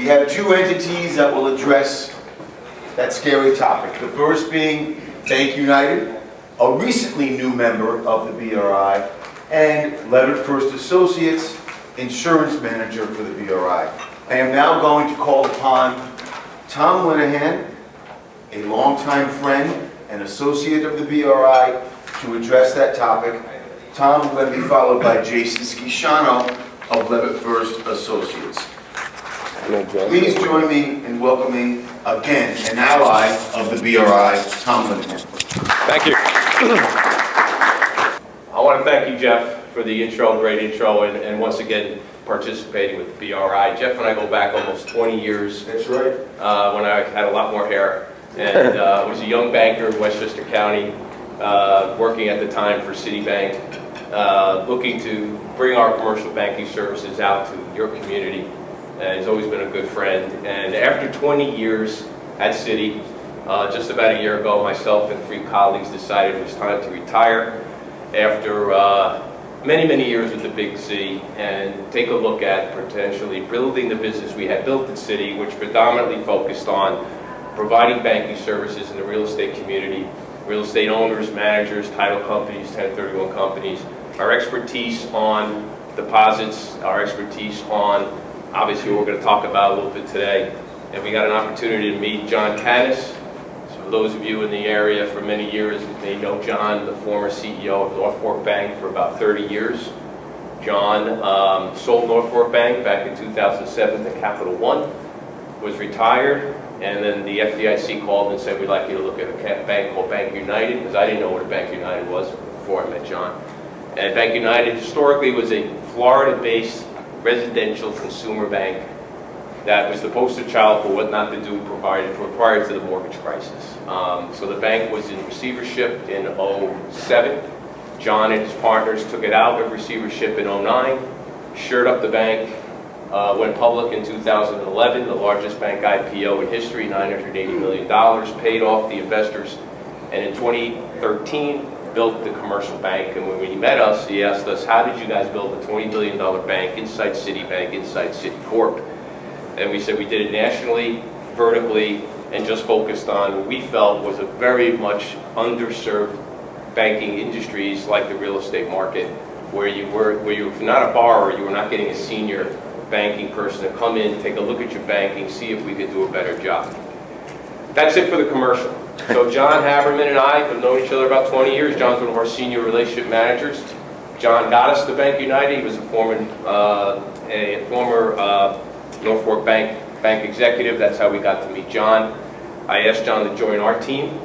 We have two entities that will address that scary topic. The first being Bank United, a recently new member of the BRI, and Levitt-Fuirst Associates, insurance manager for the BRI. I am now going to call upon Tom Linehan, a longtime friend and associate of the BRI, to address that topic. Tom will then be followed by Jason Schisciano of Levitt-Fuirst Associates. Please join me in welcoming again an ally of the BRI, Tom Linehan. Thank you. I want to thank you, Jeff, for the intro, great intro, and once again participating with the BRI. Jeff and I go back almost 20 years. That's right. When I had a lot more hair and was a young banker in Westchester County, working at the time for Citibank, looking to bring our commercial banking services out to your community. And he's always been a good friend. And after 20 years at Citi, just about a year ago, myself and 3 colleagues decided it was time to retire after many, many years with the Big C and take a look at potentially building the business we had built at Citi, which predominantly focused on providing banking services in the real estate community, real estate owners, managers, title companies, 1031 companies, our expertise on deposits, our expertise on, obviously, what we're going to talk about a little bit today. And we got an opportunity to meet John Canis. So for those of you in the area for many years, may know John, the former CEO of North Fork Bank for about 30 years. John sold North Fork Bank back in 2007 to Capital One, was retired, and then the FDIC called and said, we'd like you to look at a bank called Bank United, because I didn't know what a Bank United was before I met John. And Bank United historically was a Florida-based residential consumer bank that was the poster child for what not to do prior to the mortgage crisis. So the bank was in receivership in 2007. John and his partners took it out of receivership in 2009, shored up the bank, went public in 2011, the largest bank IPO in history, $980 million, paid off the investors, and in 2013, built the commercial bank. And when he met us, he asked us, how did you guys build a $20 billion bank inside Citibank, inside Citicorp? And we said we did it nationally, vertically, and just focused on what we felt was a very much underserved banking industries like the real estate market, where you were not a borrower, you were not getting a senior banking person to come in, take a look at your banking, see if we could do a better job. That's it for the commercial. So John Haberman and I have known each other about 20 years. John's one of our senior relationship managers. John got us to Bank United. He was a former North Fork Bank executive. That's how we got to meet John. I asked John to join our team,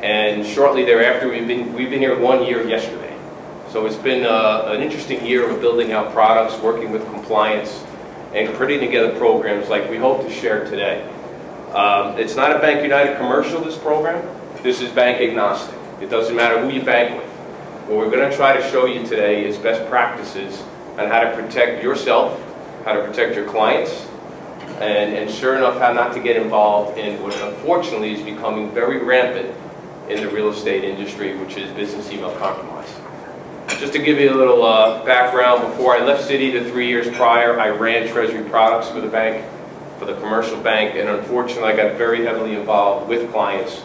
and shortly thereafter, we've been here 1 year yesterday. So it's been an interesting year of building out products, working with compliance, and putting together programs like we hope to share today. It's not a Bank United commercial, this program. This is bank agnostic. It doesn't matter who you bank with. What we're going to try to show you today is best practices on how to protect yourself, how to protect your clients, and sure enough, how not to get involved in what unfortunately is becoming very rampant in the real estate industry, which is business email compromise. Just to give you a little background, before I left Citi the 3 years prior, I ran treasury products for the bank, for the commercial bank, and unfortunately I got very heavily involved with clients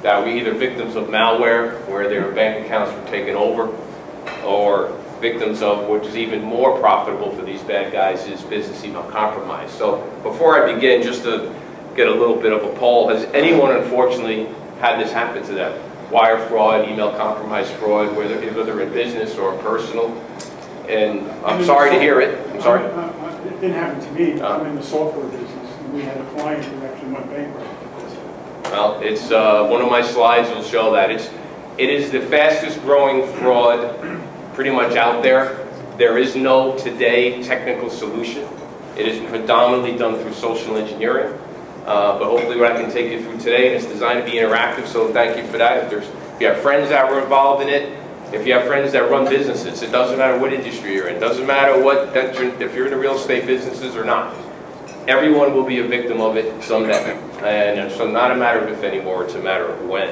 that were either victims of malware, where their bank accounts were taken over, or victims of, which is even more profitable for these bad guys, is business email compromise. So before I begin, just to get a little bit of a poll, has anyone unfortunately had this happen to them? Wire fraud, email compromise fraud, whether in business or personal? And I'm sorry to hear it. I'm sorry. It didn't happen to me. I'm in the software business, and we had a client who actually went bankrupt. Well, it's one of my slides will show that. It is the fastest growing fraud pretty much out there. There is no today technical solution. It is predominantly done through social engineering. But hopefully what I can take you through today, and it's designed to be interactive, so thank you for that. If you have friends that were involved in it, if you have friends that run businesses, it doesn't matter what industry you're in, it doesn't matter if you're in the real estate businesses or not. Everyone will be a victim of it someday. And so not a matter of if anymore, it's a matter of when.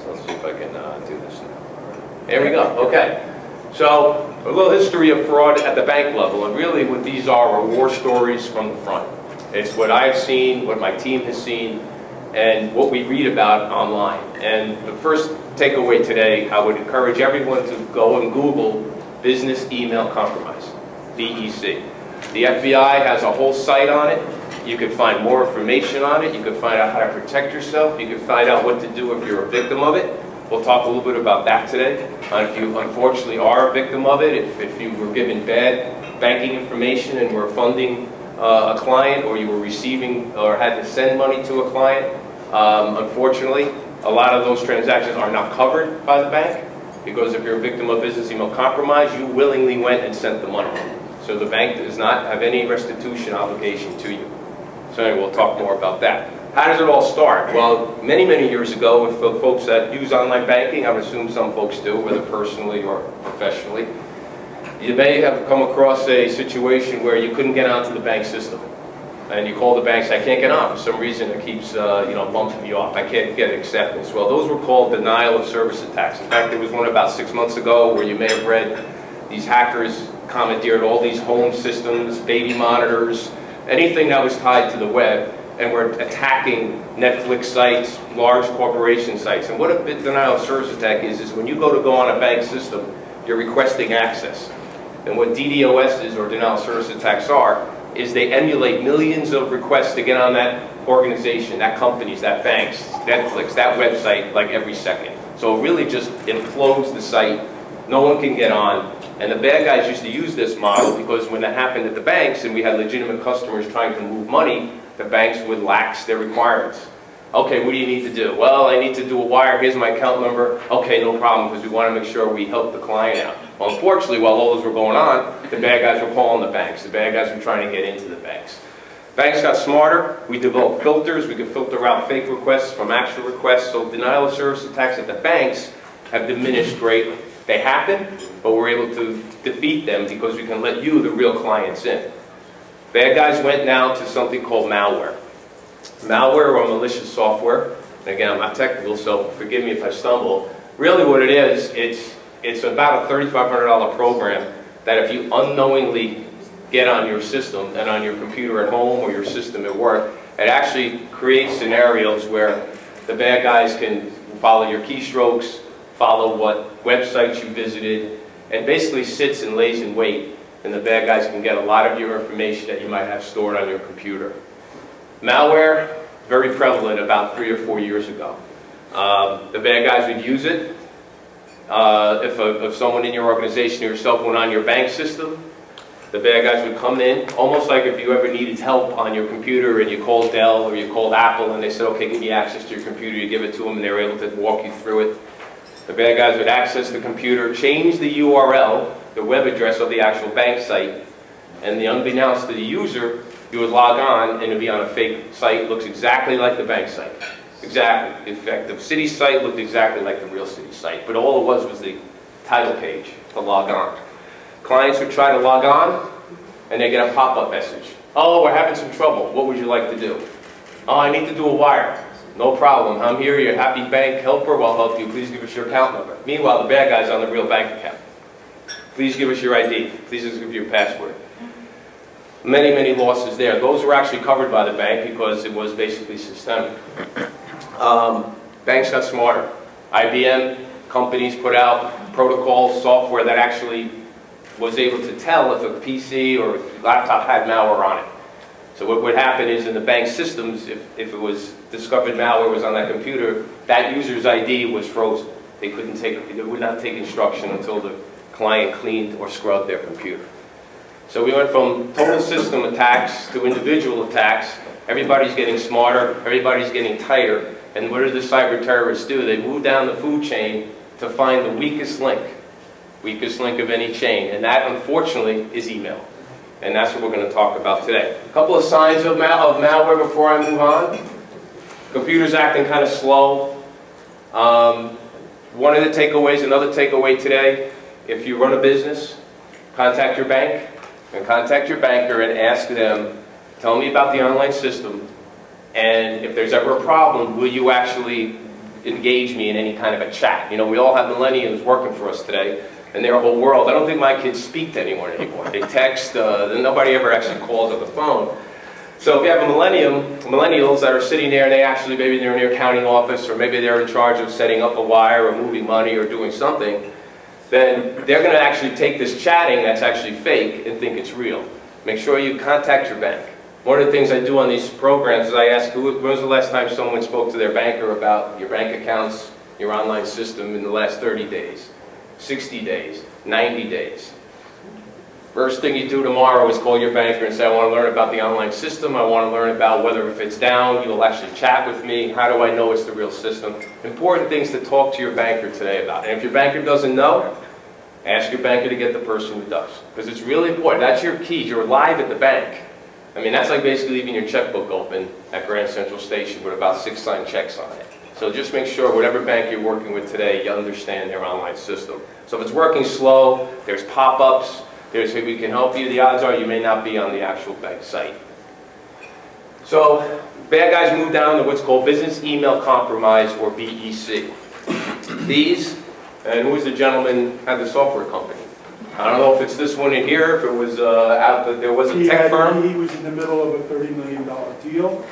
So let's see if I can do this now. There we go, okay. So a little history of fraud at the bank level, and really what these are war stories from the front. It's what I've seen, what my team has seen, and what we read about online. And the first takeaway today, I would encourage everyone to go and Google business email compromise, BEC. The FBI has a whole site on it. You can find more information on it. You can find out how to protect yourself. You can find out what to do if you're a victim of it. We'll talk a little bit about that today. If you unfortunately are a victim of it, if you were given bad banking information and were funding a client, or you were receiving or had to send money to a client, unfortunately, a lot of those transactions are not covered by the bank, because if you're a victim of business email compromise, you willingly went and sent the money. So the bank does not have any restitution obligation to you. So anyway, we'll talk more about that. How does it all start? Well, many, many years ago, with the folks that use online banking, I would assume some folks do, whether personally or professionally, you may have come across a situation where you couldn't get onto the bank system. And you call the bank and say, I can't get on. For some reason, it keeps bumping me off. I can't get acceptance. Well, those were called denial of service attacks. In fact, there was one about 6 months ago where you may have read these hackers commandeered all these home systems, baby monitors, anything that was tied to the web, and were attacking Netflix sites, large corporation sites. And what a denial of service attack is when you go on a bank system, you're requesting access. And what DDoS or denial of service attacks is they emulate millions of requests to get on that organization, that companies, that banks, Netflix, that website, like every second. So it really just implodes the site. No one can get on. And the bad guys used to use this model because when that happened at the banks and we had legitimate customers trying to move money, the banks would lax their requirements. Okay, what do you need to do? Well, I need to do a wire. Here's my account number. Okay, no problem, because we want to make sure we help the client out. Well, unfortunately, while all those were going on, the bad guys were calling the banks. The bad guys were trying to get into the banks. Banks got smarter. We developed filters. We could filter out fake requests from actual requests. So denial of service attacks at the banks have diminished greatly. They happen, but we're able to defeat them because we can let you, the real clients, in. Bad guys went now to something called malware. Malware or malicious software, and again, I'm not technical, so forgive me if I stumble. Really what it is, it's about a $3,500 program that if you unknowingly get on your system and on your computer at home or your system at work, it actually creates scenarios where the bad guys can follow your keystrokes, follow what websites you visited, and basically sits and lays in wait, and the bad guys can get a lot of your information that you might have stored on your computer. Malware, very prevalent about 3 or 4 years ago. The bad guys would use it. If someone in your organization or yourself went on your bank system, the bad guys would come in, almost like if you ever needed help on your computer and you called Dell or you called Apple and they said, okay, give me access to your computer, you give it to them and they were able to walk you through it. The bad guys would access the computer, change the URL, the web address of the actual bank site, and unbeknownst to the user, you would log on and it would be on a fake site, looks exactly like the bank site. Exactly. In fact, the city site looked exactly like the real city site, but all it was the title page to log on. Clients would try to log on and they get a pop-up message. Oh, we're having some trouble. What would you like to do? Oh, I need to do a wire. No problem. I'm here, your happy bank helper. Well, I'll help you. Please give us your account number. Meanwhile, the bad guy's on the real bank account. Please give us your ID. Please give us your password. Many, many losses there. Those were actually covered by the bank because it was basically systemic. Banks got smarter. IBM companies put out protocols, software that actually was able to tell if a PC or laptop had malware on it. So what would happen is in the bank systems, if it was discovered malware was on that computer, that user's ID was frozen. They would not take instruction until the client cleaned or scrubbed their computer. So we went from total system attacks to individual attacks. Everybody's getting smarter, everybody's getting tighter. And what do the cyber terrorists do? They move down the food chain to find the weakest link of any chain. And that, unfortunately, is email. And that's what we're going to talk about today. A couple of signs of malware before I move on. Computers acting kind of slow. One of the takeaways, another takeaway today, if you run a business, contact your bank and contact your banker and ask them, tell me about the online system, and if there's ever a problem, will you actually engage me in any kind of a chat? You know, we all have millennials working for us today, and their whole world. I don't think my kids speak to anyone anymore. They text, nobody ever actually calls on the phone. So if you have millennials that are sitting there and they actually, maybe they're in their accounting office or maybe they're in charge of setting up a wire or moving money or doing something, then they're going to actually take this chatting that's actually fake and think it's real. Make sure you contact your bank. One of the things I do on these programs is I ask, when was the last time someone spoke to their banker about your bank accounts, your online system in the last 30 days, 60 days, 90 days? First thing you do tomorrow is call your banker and say, I want to learn about the online system. I want to learn about whether if it's down, you'll actually chat with me. How do I know it's the real system? Important things to talk to your banker today about. And if your banker doesn't know, ask your banker to get the person who does. Because it's really important. That's your key. You're live at the bank. I mean, that's like basically leaving your checkbook open at Grand Central Station with about 6 signed checks on it. So just make sure whatever bank you're working with today, you understand their online system. So if it's working slow, there's pop-ups, there's if we can help you, the odds are you may not be on the actual bank site. So bad guys move down to what's called business email compromise, or BEC. These, and who was the gentleman had the software company? I don't know if it's this one in here, if it was there was a tech firm. He was in the middle of a $30 million deal.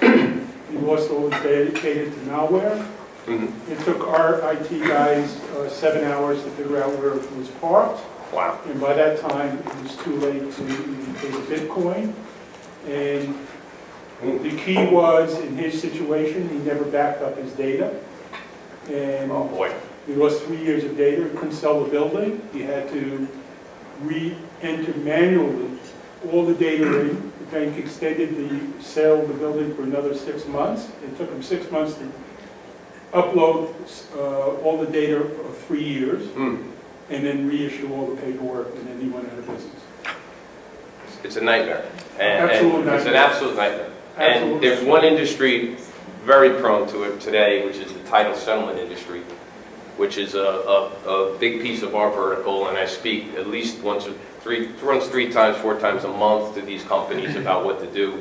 He lost all his data to malware. Mm-hmm. It took our IT guys 7 hours to figure out where it was parked. Wow. And by that time, it was too late to even pay the Bitcoin. And the key was, in his situation, he never backed up his data. And Oh boy. he lost 3 years of data, he couldn't sell the building. He had to re-enter manually all the data in. The bank extended the sale of the building for another 6 months. It took him 6 months to upload all the data of 3 years. Mm. And then reissue all the paperwork, and then he went out of business. It's a nightmare. Absolute It's an nightmare. absolute nightmare. And Absolutely. there's one industry very prone to it today, which is the title settlement industry, which is a big piece of our vertical, and I speak at least once 3 times, 4 times a month to these companies about what to do.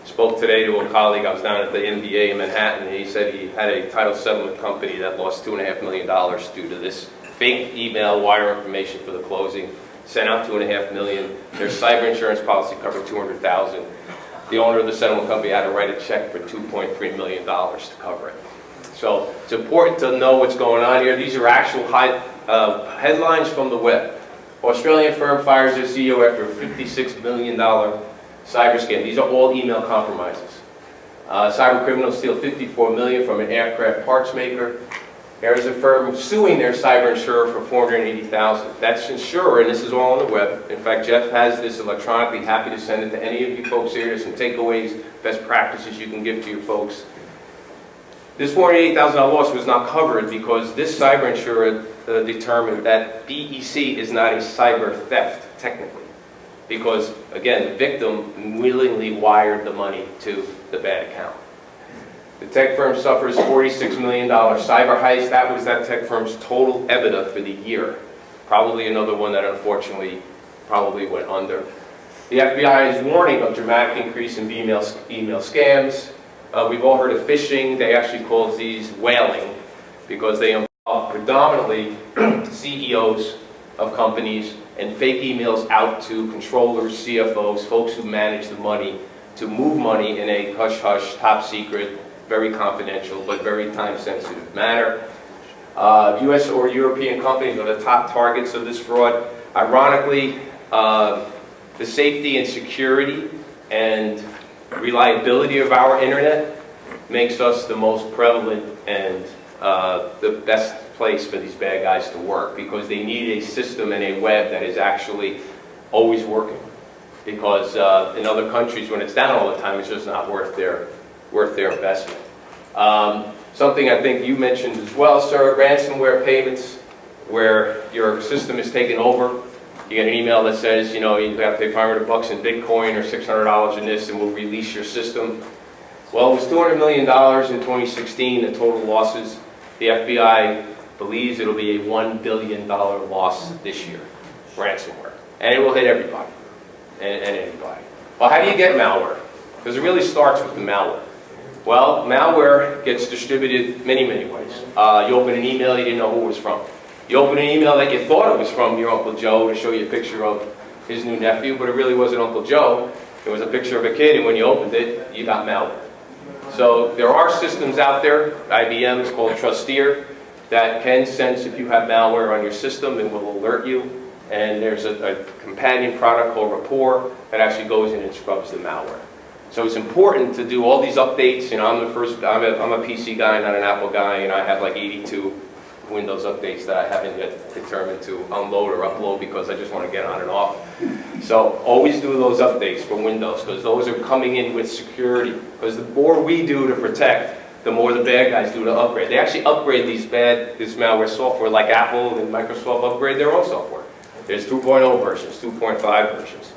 Spoke today to a colleague. I was down at the NBA in Manhattan, and he said he had a title settlement company that lost $2.5 million due to this fake email, wire information for the closing, sent out $2.5 million. Their cyber insurance policy covered $200,000. The owner of the settlement company had to write a check for $2.3 million to cover it. So it's important to know what's going on here. These are actual headlines from the web. Australian firm fires their CEO after a $56 million cyber scam. These are all email compromises. Cyber criminals steal $54 million from an aircraft parts maker. There is a firm suing their cyber insurer for $480,000. That's insurer, and this is all on the web. In fact, Jeff has this electronically. Happy to send it to any of you folks here. There's some takeaways, best practices you can give to your folks. This $480,000 loss was not covered because this cyber insurer determined that BEC is not a cyber theft, technically. Because, again, the victim willingly wired the money to the bad account. The tech firm suffers $46 million cyber heist. That was that tech firm's total EBITDA for the year. Probably another one that unfortunately probably went under. The FBI is warning of dramatic increase in email scams. We've all heard of phishing. They actually call these whaling because they involve predominantly CEOs of companies and fake emails out to controllers, CFOs, folks who manage the money to move money in a hush-hush, top secret, very confidential, but very time-sensitive manner. U.S. or European companies are the top targets of this fraud. Ironically, the safety and security and reliability of our internet makes us the most prevalent and the best place for these bad guys to work, because they need a system and a web that is actually always working. Because in other countries, when it's down all the time, it's just not worth their investment. Something I think you mentioned as well, sir, ransomware payments, where your system is taken over. You get an email that says, you know, you have to pay $500 in Bitcoin or $600 in this, and we'll release your system. Well, it was $200 million in 2016, the total losses. The FBI believes it'll be a $1 billion loss this year, ransomware. And it will hit everybody and anybody. Well, how do you get malware? Because it really starts with the malware. Well, malware gets distributed many ways. You open an email you didn't know who it was from. You open an email that you thought it was from your Uncle Joe to show you a picture of his new nephew, but it really wasn't Uncle Joe. It was a picture of a kid, and when you opened it, you got malware. So there are systems out there, IBM is called Trusteer, that can sense if you have malware on your system and will alert you. And there's a companion product called Rapport that actually goes in and scrubs the malware. So it's important to do all these updates. You know, I'm a PC guy, not an Apple guy, and I have like 82 Windows updates that I haven't yet determined to unload or upload because I just want to get on and off. So always do those updates for Windows because those are coming in with security. Because the more we do to protect, the more the bad guys do to upgrade. They actually upgrade this malware software like Apple and Microsoft upgrade their own software. There's 2.0 versions, 2.5 versions.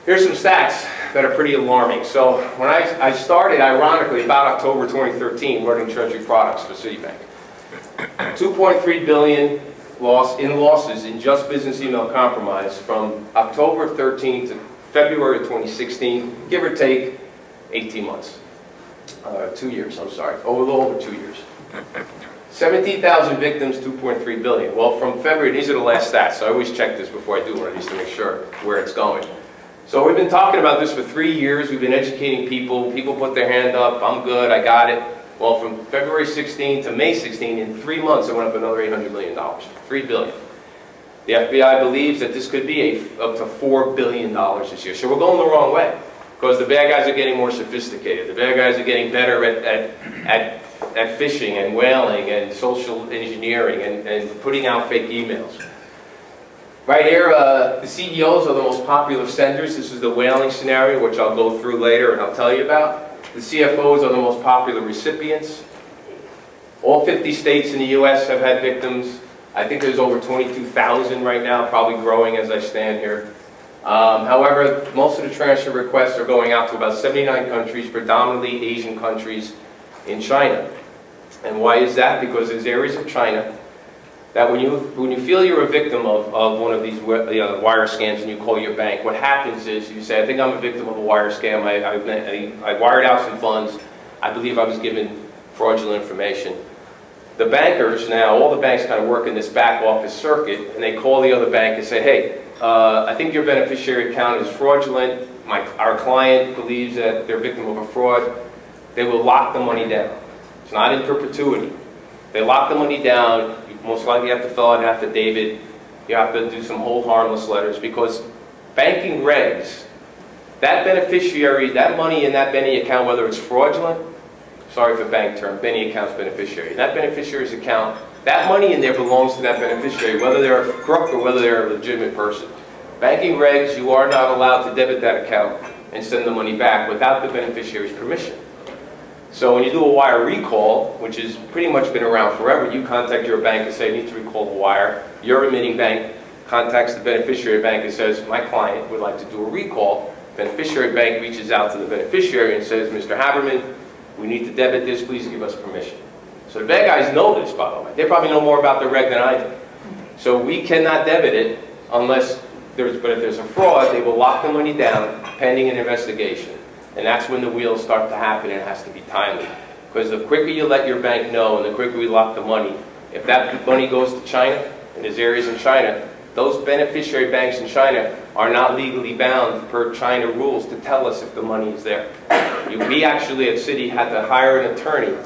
Here's some stats that are pretty alarming. So when I started, ironically, about October 2013, running Treasury products for Citibank. 2.3 billion losses in just business email compromise from October of 13 to February of 2016, give or take 18 months. 2 years, I'm sorry, a little over 2 years. 17,000 victims, 2.3 billion. Well, from February, these are the last stats, so I always check this before I do one of these to make sure where it's going. So we've been talking about this for 3 years. We've been educating people. People put their hand up. I'm good. I got it. Well, from February 16 to May 16, in 3 months, it went up another $800 million, $3 billion. The FBI believes that this could be up to $4 billion this year. So we're going the wrong way because the bad guys are getting more sophisticated. The bad guys are getting better at phishing and whaling and social engineering and putting out fake emails. Right here, the CEOs are the most popular senders. This is the whaling scenario, which I'll go through later and I'll tell you about. The CFOs are the most popular recipients. All 50 states in the U.S. have had victims. I think there's over 22,000 right now, probably growing as I stand here. However, most of the transfer requests are going out to about 79 countries, predominantly Asian countries in China. And why is that? Because there's areas of China that when you feel you're a victim of one of these wire scams and you call your bank, what happens is you say, I think I'm a victim of a wire scam. I wired out some funds. I believe I was given fraudulent information. The bankers now, all the banks kind of work in this back office circuit, and they call the other bank and say, hey, I think your beneficiary account is fraudulent. Our client believes that they're a victim of a fraud. They will lock the money down. It's not in perpetuity. They lock the money down. You most likely have to fill out an affidavit. You have to do some hold harmless letters because banking regs, that beneficiary, that money in that Benny account, whether it's fraudulent, sorry for bank term, Benny account's beneficiary. That beneficiary's account, that money in there belongs to that beneficiary, whether they're a crook or whether they're a legitimate person. Banking regs, you are not allowed to debit that account and send the money back without the beneficiary's permission. So when you do a wire recall, which has pretty much been around forever, you contact your bank and say, I need to recall the wire. Your remitting bank contacts the beneficiary bank and says, my client would like to do a recall. Beneficiary bank reaches out to the beneficiary and says, Mr. Haberman, we need to debit this, please give us permission. So the bad guys know this, by the way. They probably know more about the reg than I do. So we cannot debit it unless but if there's a fraud, they will lock the money down pending an investigation. And that's when the wheels start to happen and it has to be timely. Because the quicker you let your bank know and the quicker we lock the money, if that money goes to China, and there's areas in China, those beneficiary banks in China are not legally bound per China rules to tell us if the money is there. We actually at Citi had to hire an attorney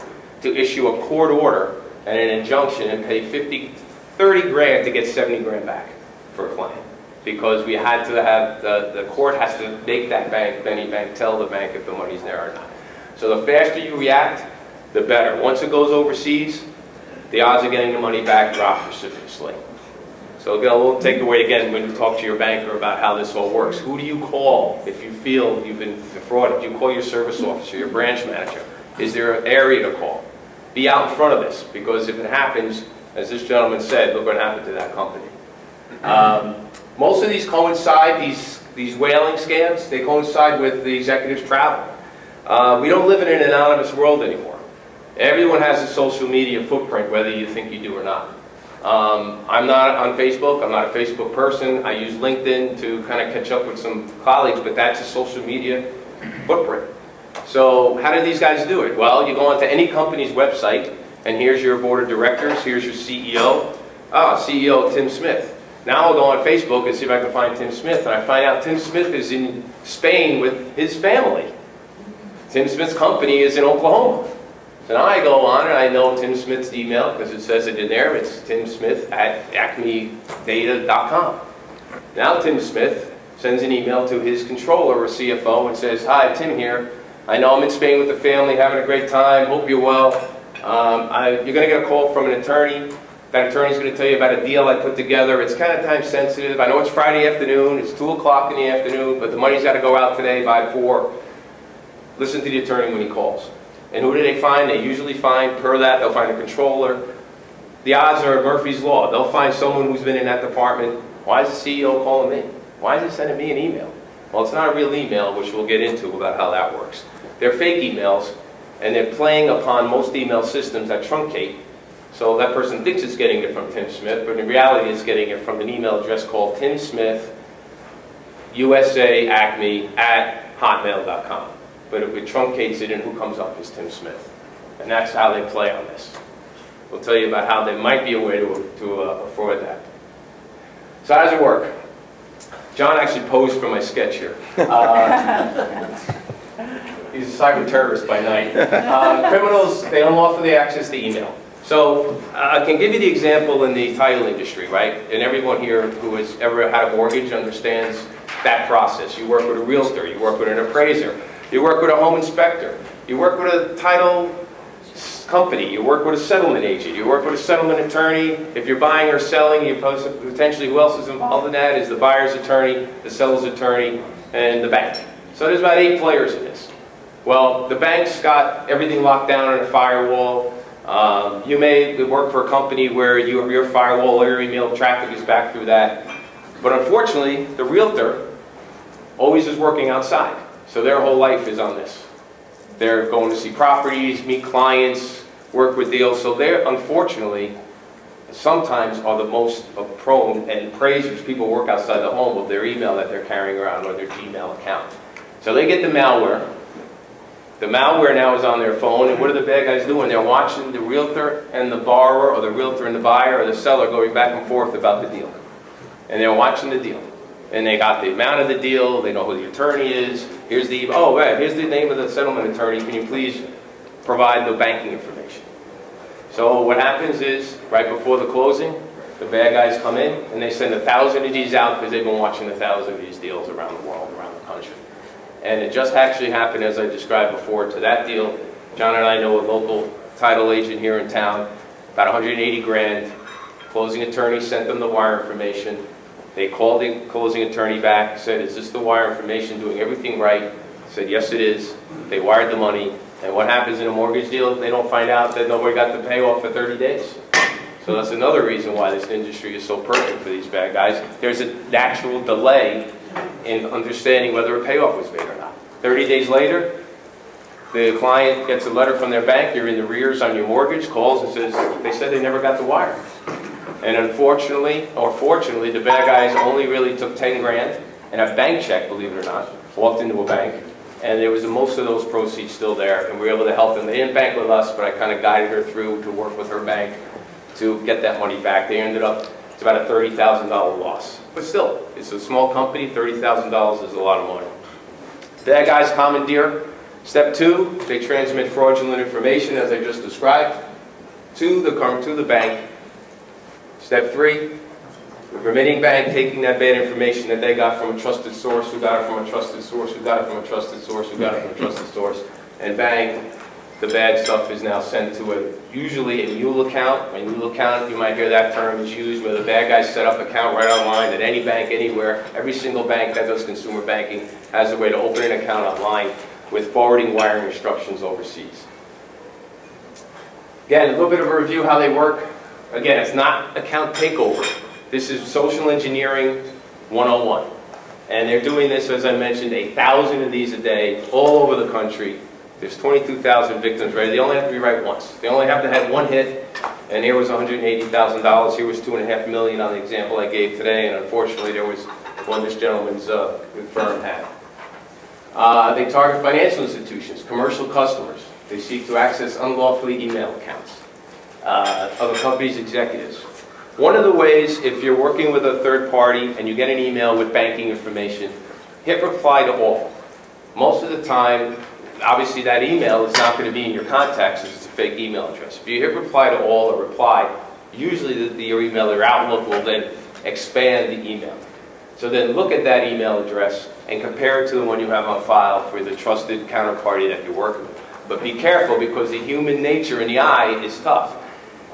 to issue a court order and an injunction and pay 30 grand to get 70 grand back for a client. Because we had to have, the court has to make that bank, Benny Bank, tell the bank if the money's there or not. So the faster you react, the better. Once it goes overseas, the odds of getting the money back drop precipitously. So again, a little takeaway again when you talk to your banker about how this all works. Who do you call if you feel you've been defrauded? Do you call your service officer, your branch manager? Is there an area to call? Be out in front of this, because if it happens, as this gentleman said, look what happened to that company. Most of these coincide, these whaling scams, they coincide with the executives' travel. We don't live in an anonymous world anymore. Everyone has a social media footprint, whether you think you do or not. I'm not on Facebook. I'm not a Facebook person. I use LinkedIn to kind of catch up with some colleagues, but that's a social media footprint. So how do these guys do it? Well, you go onto any company's website, and here's your board of directors. Here's your CEO. CEO Tim Smith. Now I'll go on Facebook and see if I can find Tim Smith, and I find out Tim Smith is in Spain with his family. Tim Smith's company is in Oklahoma. So now I go on and I know Tim Smith's email because it says it in there. It's timsmith@acmedata.com. Now Tim Smith sends an email to his controller or CFO and says, "Hi, Tim here. I know I'm in Spain with the family, having a great time. Hope you're well. You're going to get a call from an attorney. That attorney's going to tell you about a deal I put together. It's kind of time sensitive. I know it's Friday afternoon. It's 2 o'clock in the afternoon, but the money's got to go out today by 4. Listen to the attorney when he calls." And who do they find? They usually find, per that, they'll find a controller. The odds are Murphy's Law. They'll find someone who's been in that department. Why is the CEO calling me? Why is he sending me an email? Well, it's not a real email, which we'll get into about how that works. They're fake emails, and they're playing upon most email systems that truncate. So that person thinks it's getting it from Tim Smith, but in reality it's getting it from an email address called Tim Smith, USA Acme @hotmail.com. But if it truncates it, and who comes up is Tim Smith. And that's how they play on this. We'll tell you about how there might be a way to avoid that. So how does it work? John actually posed for my sketch here. He's a cyber terrorist by night. Criminals, they unlawfully access the email. So I can give you the example in the title industry, right? And everyone here who has ever had a mortgage understands that process. You work with a realtor, you work with an appraiser, you work with a home inspector, you work with a title company, you work with a settlement agent, you work with a settlement attorney. If you're buying or selling, you potentially who else is involved in that is the buyer's attorney, the seller's attorney, and the bank. So there's about 8 players in this. Well, the bank's got everything locked down in a firewall. You may work for a company where your firewall or your email traffic is back through that. But unfortunately, the realtor always is working outside. So their whole life is on this. They're going to see properties, meet clients, work with deals. So they're, unfortunately, sometimes are the most prone, and appraisers, people work outside the home with their email that they're carrying around or their Gmail account. So they get the malware. The malware now is on their phone, and what are the bad guys doing? They're watching the realtor and the borrower, or the realtor and the buyer, or the seller going back and forth about the deal. And they're watching the deal. And they got the amount of the deal, they know who the attorney is, here's the, oh, right, here's the name of the settlement attorney, can you please provide the banking information? So what happens is, right before the closing, the bad guys come in, and they send 1,000 of these out because they've been watching 1,000 of these deals around the world, around the country. And it just actually happened, as I described before, to that deal. John and I know a local title agent here in town, about 180 grand. Closing attorney sent them the wire information. They called the closing attorney back, said, "Is this the wire information, doing everything right?" Said, "Yes, it is." They wired the money. And what happens in a mortgage deal? They don't find out that nobody got the payoff for 30 days. So that's another reason why this industry is so perfect for these bad guys. There's a natural delay in understanding whether a payoff was made or not. 30 days later, the client gets a letter from their bank, you're in arrears on your mortgage, calls and says, they said they never got the wire. And unfortunately, or fortunately, the bad guys only really took 10 grand and a bank check, believe it or not, walked into a bank, and there was most of those proceeds still there, and we were able to help them. They didn't bank with us, but I kind of guided her through to work with her bank to get that money back. They ended up, it's about a $30,000 loss. But still, it's a small company, $30,000 is a lot of money. Bad guys commandeer. Step 2, they transmit fraudulent information, as I just described, to the bank. Step 3, the remitting bank taking that bad information that they got from a trusted source, who got it from a trusted source, who got it from a trusted source, who got it from a trusted source, and bang, the bad stuff is now sent to usually a mule account. A mule account, you might hear that term is used, where the bad guys set up an account right online at any bank, anywhere. Every single bank that does consumer banking has a way to open an account online with forwarding wiring instructions overseas. Again, a little bit of a review how they work. Again, it's not account takeover. This is social engineering 101. And they're doing this, as I mentioned, 1,000 of these a day, all over the country. There's 22,000 victims, right? They only have to be right once. They only have to have one hit, and here was $180,000. Here was $2.5 million on the example I gave today, and unfortunately there was one this gentleman's firm had. They target financial institutions, commercial customers. They seek to access unlawfully email accounts, other companies' executives. One of the ways, if you're working with a third party and you get an email with banking information, hit reply to all. Most of the time, obviously that email is not going to be in your contacts if it's a fake email address. If you hit reply to all or reply, usually your email or Outlook will then expand the email. So then look at that email address and compare it to the one you have on file for the trusted counterparty that you're working with. But be careful, because the human nature in the eye is tough.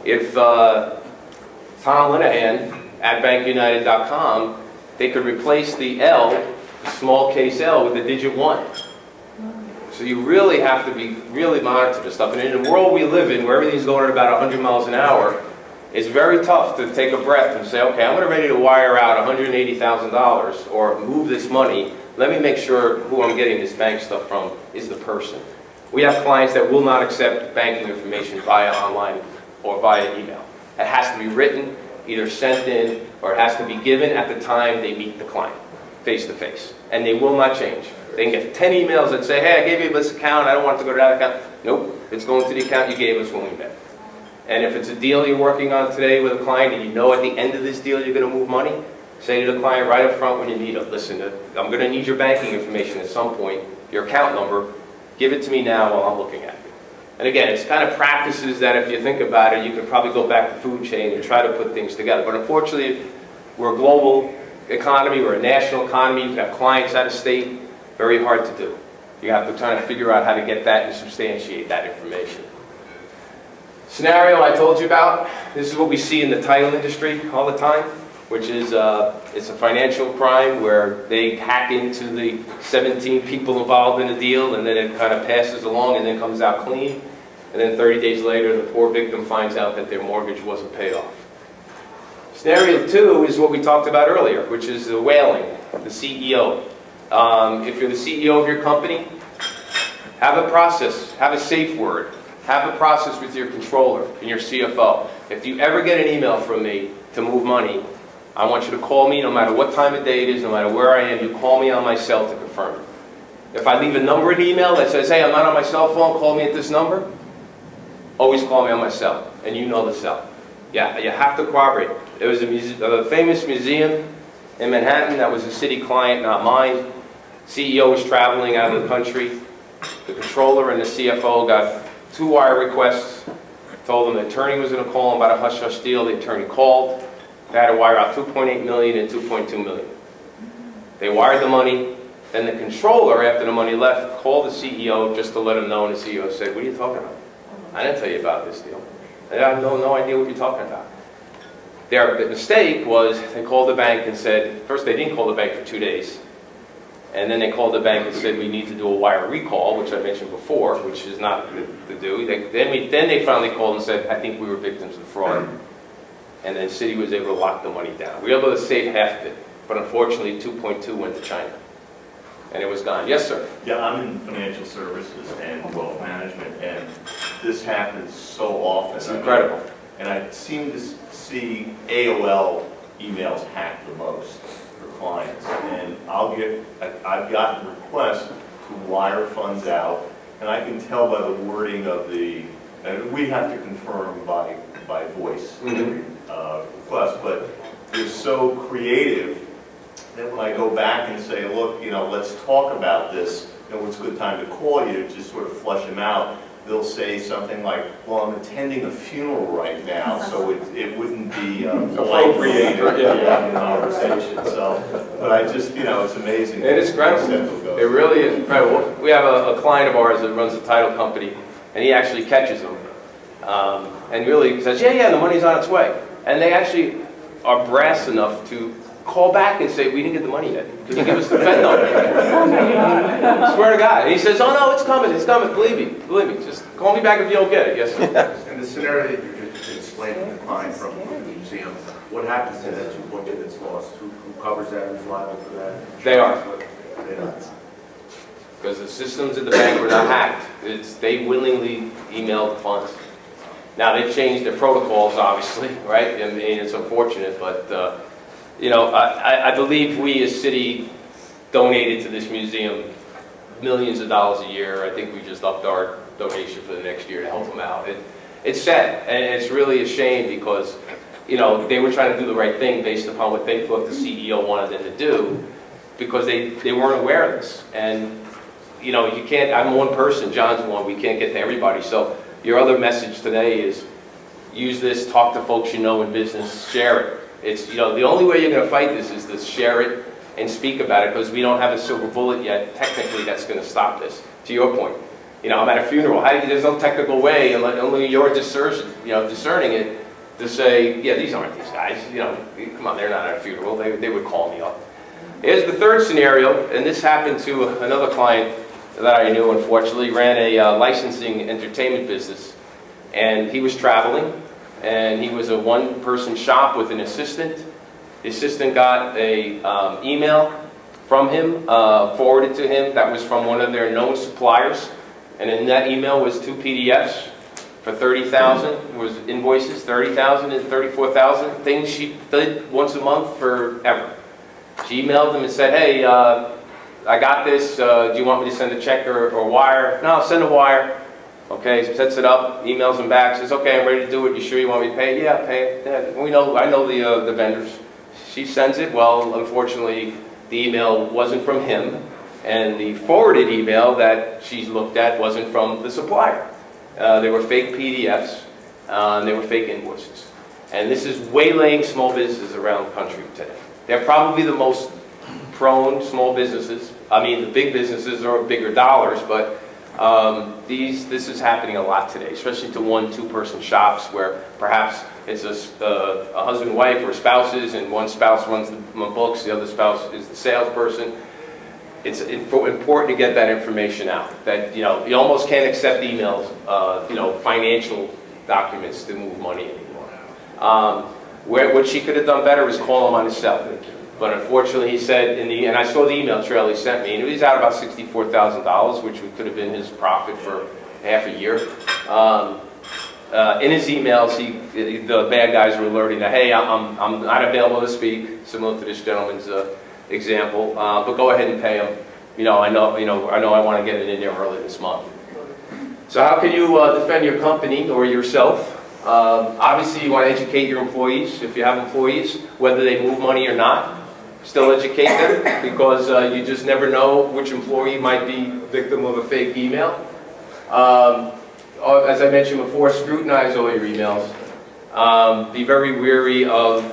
If Tom Linehan at bankunited.com, they could replace the L, the small case L, with a digit 1. So you really have to be really monitor this stuff. And in the world we live in, where everything's going at about 100 miles an hour, it's very tough to take a breath and say, okay, I'm ready to wire out $180,000 or move this money. Let me make sure who I'm getting this bank stuff from is the person. We have clients that will not accept banking information via online or via email. It has to be written, either sent in, or it has to be given at the time they meet the client, face to face. And they will not change. They can get 10 emails that say, hey, I gave you this account, I don't want it to go to that account. Nope, it's going to the account you gave us when we met. And if it's a deal you're working on today with a client and you know at the end of this deal you're going to move money, say to the client right up front when you need it, listen, I'm going to need your banking information at some point, your account number, give it to me now while I'm looking at it. And again, it's kind of practices that if you think about it, you can probably go back to food chain and try to put things together. But unfortunately, we're a global economy, we're a national economy, you have clients out of state, very hard to do. You have to try to figure out how to get that and substantiate that information. Scenario I told you about, this is what we see in the title industry all the time, which is it's a financial crime where they hack into the 17 people involved in the deal, and then it kind of passes along and then comes out clean. And then 30 days later, the poor victim finds out that their mortgage wasn't paid off. Scenario 2 is what we talked about earlier, which is the whaling, the CEO. If you're the CEO of your company, have a process, have a safe word, have a process with your controller and your CFO. If you ever get an email from me to move money, I want you to call me no matter what time of day it is, no matter where I am, you call me on my cell to confirm it. If I leave a number in the email that says, hey, I'm not on my cell phone, call me at this number, always call me on my cell, and you know the cell. Yeah, you have to corroborate. There was a famous museum in Manhattan that was a city client, not mine. CEO was traveling out of the country. The controller and the CFO got 2 wire requests, told them the attorney was going to call them about a hush-hush deal. The attorney called. They had to wire out $2.8 million and $2.2 million. They wired the money. Then the controller, after the money left, called the CEO just to let him know, and the CEO said, what are you talking about? I didn't tell you about this deal. I have no idea what you're talking about. Their mistake was they called the bank and said, first they didn't call the bank for 2 days. And then they called the bank and said, we need to do a wire recall, which I mentioned before, which is not to do. Then they finally called and said, I think we were victims of fraud. And then Citi was able to lock the money down. We were able to save half of it. But unfortunately, 2.2 went to China. And it was gone. Yes, sir? Yeah, I'm in financial services and wealth management, and this happens so often. It's incredible. And I seem to see AOL emails hacked the most for clients. And I've gotten requests to wire funds out, and I can tell by the wording of and we have to confirm by voice request, but they're so creative that when I go back and say, look, let's talk about this, it's a good time to call you, just sort of flush them out, they'll say something like, well, I'm attending a funeral right now, so it wouldn't be appropriate in conversation. So, but I just, it's amazing. It is incredible. It really is incredible. We have a client of ours that runs a title company, and he actually catches them. And really says, yeah, the money's on its way. And they actually are brass enough to call back and say, we didn't get the money yet. Can you give us the Fed number? Swear to God. And he says, oh no, it's coming. Believe me. Just call me back if you don't get it. Yes, sir. And the scenario that you just explained to the client from the museum, what happens to that $2.2 that's lost? Who covers that? Who's liable for that? They are. They are. Because the systems at the bank were not hacked. They willingly emailed the funds. Now, they've changed their protocols, obviously, right? I mean, it's unfortunate, but, I believe we as Citi donated to this museum millions of dollars a year. I think we just upped our donation for the next year to help them out. It's sad, and it's really a shame because you know, they were trying to do the right thing based upon what they thought the CEO wanted them to do, because they weren't aware of this. And, you know, you can't, I'm one person, John's one, we can't get to everybody. So your other message today is use this, talk to folks you know in business, share it. It's, you know, the only way you're going to fight this is to share it and speak about it, because we don't have a silver bullet yet, technically, that's going to stop this. To your point, you know, I'm at a funeral. There's no technical way, unless only you're discerning it, to say, yeah, these aren't these guys. You know, come on, they're not at a funeral. They would call me up. Here's the third scenario, and this happened to another client that I knew, unfortunately, ran a licensing entertainment business, and he was traveling, and he was a one-person shop with an assistant. The assistant got a email from him, forwarded to him, that was from one of their known suppliers, and in that email was 2 PDFs for $30,000. Was invoices, $30,000 and $34,000, things she did once a month forever. She emailed them and said, hey, I got this, do you want me to send a check or wire? No, send a wire. Okay, sets it up, emails him back, says, okay, I'm ready to do it. You sure you want me to pay? Yeah, pay it. Yeah, I know the vendors. She sends it. Well, unfortunately, the email wasn't from him, and the forwarded email that she looked at wasn't from the supplier. They were fake PDFs, and they were fake invoices. And this is waylaying small businesses around the country today. They're probably the most prone small businesses. I mean, the big businesses are bigger dollars, but this is happening a lot today, especially to 1-2 person shops where perhaps it's a husband and wife or spouses, and one spouse runs the books, the other spouse is the salesperson. It's important to get that information out. That, you know, you almost can't accept emails, you know, financial documents to move money anymore. What she could have done better was call him on his cell. But unfortunately, he said, and I saw the email trail he sent me, and he's out about $64,000, which could have been his profit for half a year. In his emails, the bad guys were alerting that, hey, I'm not available to speak, similar to this gentleman's example, but go ahead and pay him. I know I want to get it in there early this month. So how can you defend your company or yourself? Obviously, you want to educate your employees, if you have employees, whether they move money or not. Still educate them, because you just never know which employee might be victim of a fake email. As I mentioned before, scrutinize all your emails. Be very wary of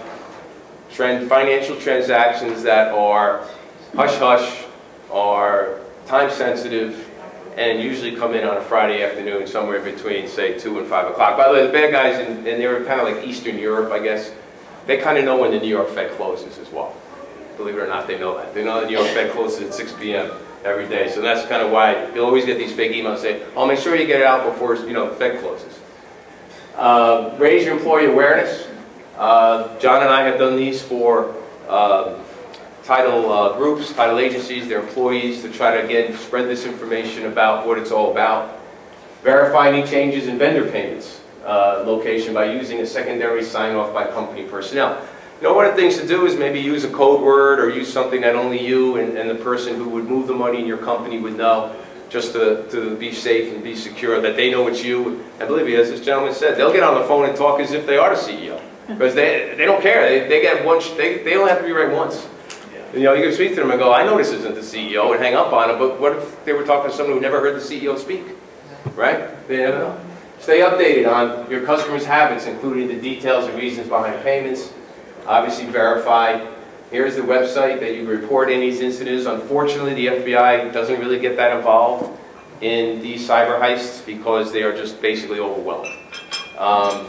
financial transactions that are hush-hush, are time-sensitive, and usually come in on a Friday afternoon, somewhere between, say, 2 and 5 o'clock. By the way, the bad guys, and they're kind of like Eastern Europe, I guess, they kind of know when the New York Fed closes as well. Believe it or not, they know that. They know the New York Fed closes at 6 p.m. every day, so that's kind of why you'll always get these fake emails saying, "Oh, make sure you get it out before the Fed closes." Raise your employee awareness. John and I have done these for title groups, title agencies, their employees, to try to again spread this information about what it's all about. Verify any changes in vendor payments location by using a secondary sign-off by company personnel. One of the things to do is maybe use a code word or use something that only you and the person who would move the money in your company would know, just to be safe and be secure, that they know it's you. And believe me, as this gentleman said, they'll get on the phone and talk as if they are the CEO. Because they don't care. They get one. They only have to be right once. You can speak to them and go, I know this isn't the CEO, and hang up on them, but what if they were talking to someone who never heard the CEO speak? Right? They never know. Stay updated on your customers' habits, including the details and reasons behind payments. Obviously verify. Here's the website that you report any of these incidents. Unfortunately, the FBI doesn't really get that involved in these cyber heists because they are just basically overwhelmed. I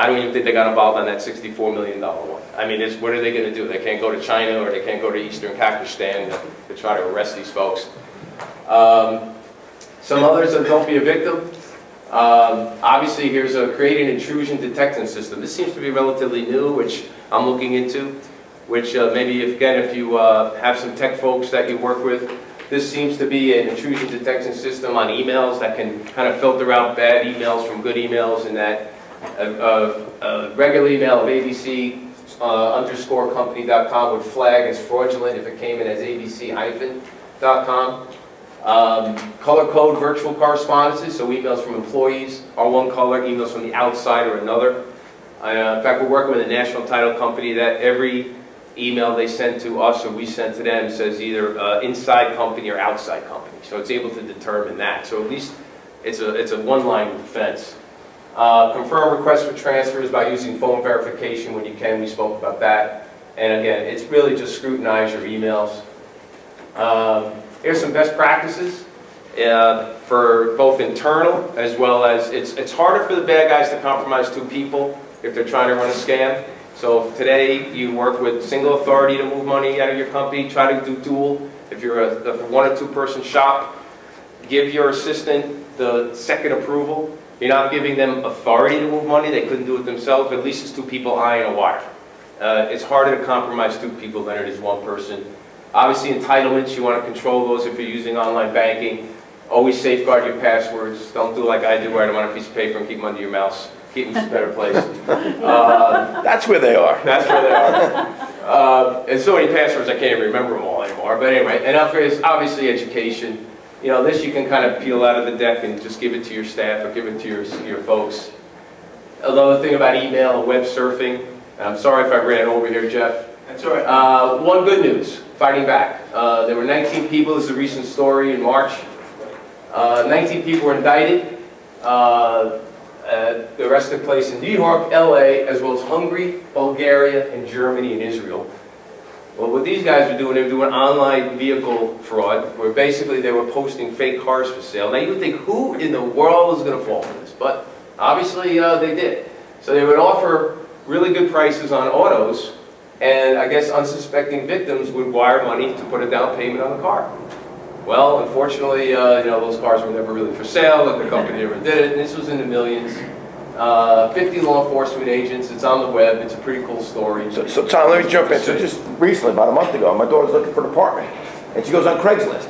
don't even think they got involved on that $64 million one. I mean, what are they going to do? They can't go to China or they can't go to Eastern Pakistan to try to arrest these folks. Some others are don't be a victim. Obviously, here's create an intrusion detection system. This seems to be relatively new, which I'm looking into, which maybe, if you have some tech folks that you work with, this seems to be an intrusion detection system on emails that can kind of filter out bad emails from good emails, and that a regular email of abc_company.com would flag as fraudulent if it came in as abc-.com. Color code virtual correspondences, so emails from employees are one color, emails from the outside are another. In fact, we're working with a national title company that every email they send to us or we send to them says either inside company or outside company. So it's able to determine that. So at least it's a one-line defense. Confirm requests for transfers by using phone verification when you can. We spoke about that. And again, it's really just scrutinize your emails. Here's some best practices for both internal as well as it's harder for the bad guys to compromise two people if they're trying to run a scam. So if today you work with single authority to move money out of your company, try to do dual. If you're a one or two person shop, give your assistant the second approval. You're not giving them authority to move money. They couldn't do it themselves, but at least it's two people eyeing a wire. It's harder to compromise two people than it is one person. Obviously, entitlements, you want to control those if you're using online banking. Always safeguard your passwords. Don't do like I do, write them on a piece of paper and keep them under your mouse. Keep them in a better place. That's where they are. That's where they are. And so many passwords, I can't even remember them all anymore. But anyway, and obviously education. You know, this you can kind of peel out of the deck and just give it to your staff or give it to your folks. Another thing about email and web surfing, and I'm sorry if I ran over here, Jeff. That's all right. One good news, fighting back. There were 19 people, this is a recent story in March. 19 people were indicted. The rest took place in New York, LA, as well as Hungary, Bulgaria, and Germany and Israel. Well, what these guys were doing online vehicle fraud, where basically they were posting fake cars for sale. Now you would think, who in the world is going to fall for this? But obviously they did. So they would offer really good prices on autos, and I guess unsuspecting victims would wire money to put a down payment on the car. Well, unfortunately, those cars were never really for sale, the company never did it, and this was in the millions. 50 law enforcement agents, it's on the web, it's a pretty cool story. So Tom, let me jump in. So just recently, about a month ago, my daughter's looking for an apartment, and she goes on Craigslist.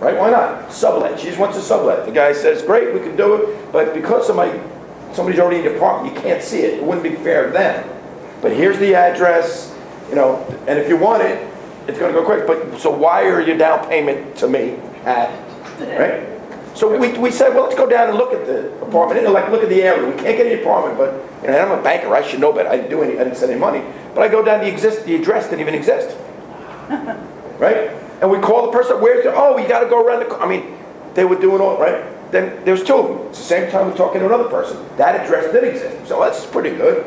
Right? Why not? Sublet. She just wants a sublet. The guy says, great, we can do it, but because somebody's already in the apartment, you can't see it. It wouldn't be fair to them. But here's the address, and if you want it, it's going to go quick. But so wire your down payment to me right? So we said, well, let's go down and look at the apartment, look at the area. We can't get any apartment, but I'm a banker. I should know better. I didn't send any money. But I go down, the address didn't even exist, right? And we call the person up. Where's the? Oh, you got to go around the. They were doing all right. Then there's two of them. It's the same time we're talking to another person. That address did exist, so that's pretty good.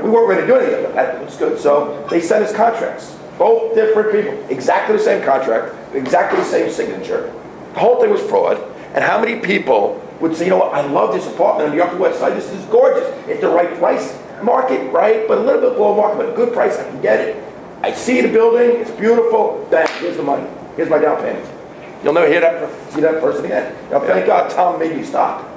We weren't ready to do anything, but that was good. So they sent us contracts, both different people, exactly the same contract, exactly the same signature. The whole thing was fraud. And how many people would say, I love this apartment on the Upper West Side. This is gorgeous. It's the right price, market, right, but a little bit below market, but a good price. I can get it. I see the building. It's beautiful. Bang, here's the money. Here's my down payment. You'll never see that person again. Thank God Tom made me stop.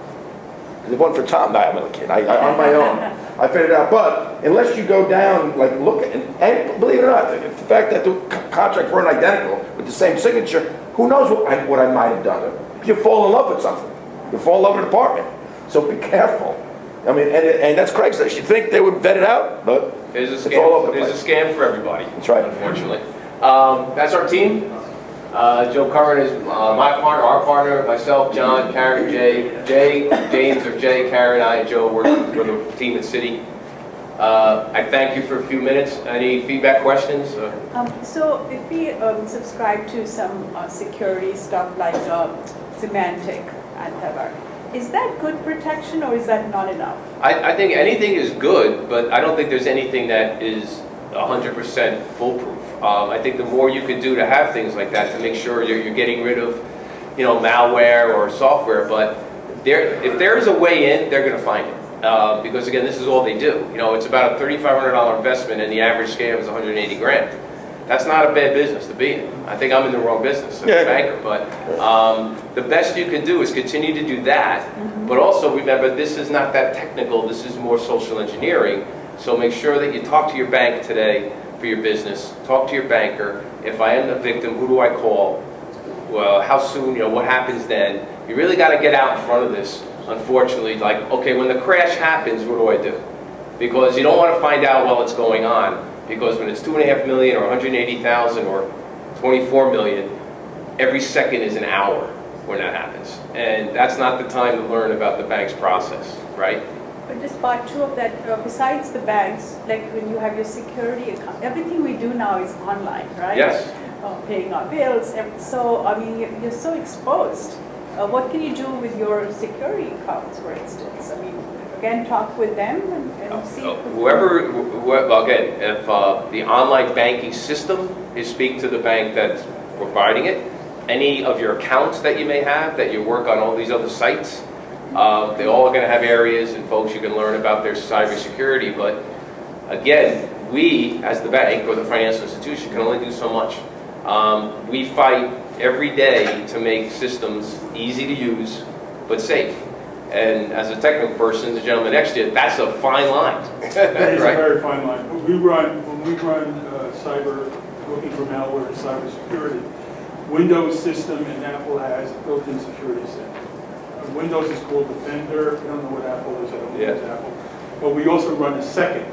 Because if it wasn't for Tom, I'm a kid. On my own, I figured it out. But unless you go down, look at, and believe it or not, the fact that the contracts weren't identical with the same signature, who knows what I might have done. You fall in love with something. You fall in love with an apartment. So be careful. And that's Craigslist. You think they would vet it out, but There's a it's all over the scam. place. There's a scam for everybody. That's right. Unfortunately. That's our team. Joe Curran is my partner, our partner, myself, John, Karen, James, or Jay, Karen, I, and Joe. We're the team at City. I thank you for a few minutes. Any feedback, questions? So if we subscribe to some security stuff like Semantic antivirus, is that good protection or is that not enough? I think anything is good, but I don't think there's anything that is 100% foolproof. I think the more you can do to have things like that to make sure you're getting rid of, malware or software, but if there is a way in, they're going to find it. Because again, this is all they do. It's about a $3,500 investment, and the average scam is 180 grand. That's not a bad business to be in. I think I'm in the wrong business as a banker, but the best you can do is continue to do that. But also remember, this is not that technical. This is more social engineering. So make sure that you talk to your bank today for your business. Talk to your banker. If I am the victim, who do I call? Well, how soon? What happens then? You really got to get out in front of this. Unfortunately, okay, when the crash happens, what do I do? Because you don't want to find out while it's going on. Because when it's 2.5 million or 180,000 or 24 million, every second is an hour when that happens. And that's not the time to learn about the bank's process, right? But just part two of that, besides the banks, like when you have your security account, everything we do now is online, right? Yes. Paying our bills, so, I mean, you're so exposed. What can you do with your security accounts, for instance? I mean, again, talk with them and see. Well, again, if the online banking system is speak to the bank that's providing it, any of your accounts that you may have, that you work on all these other sites, they all are going to have areas and folks you can learn about their cybersecurity, but again, we, as the bank or the financial institution, can only do so much. We fight every day to make systems easy to use, but safe. And as a technical person, the gentleman next to you, that's a fine line. That is a Right? very fine line. When we run cyber, looking for malware and cybersecurity, Windows system and Apple has a built-in security set. Windows is called Defender. I don't know what Apple is. I don't know what's Apple. But we also run a second.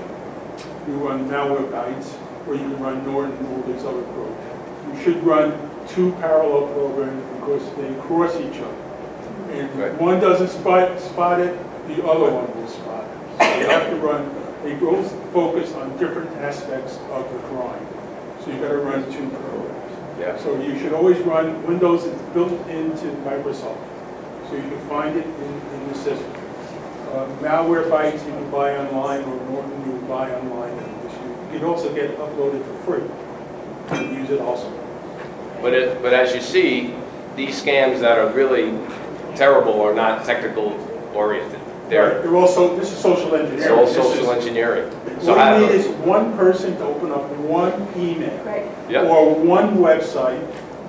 We run Malwarebytes, or you can run Norton and all these other programs. You should run two parallel programs because they cross each other. And if one doesn't spot it, the other one will spot it. So you have to run, they both focus on different aspects of the crime. So you've got to run two programs. Yeah. So you should always run, Windows is built into Microsoft. So you can find it in the system. Malwarebytes you can buy online, or Norton you can buy online. You can also get it uploaded for free. You can use it also. But as you see, these scams that are really terrible are not technical oriented. They're also, this is social engineering. It's all This social is- engineering. All you need is one person to open up one email Right. Yeah. or one website.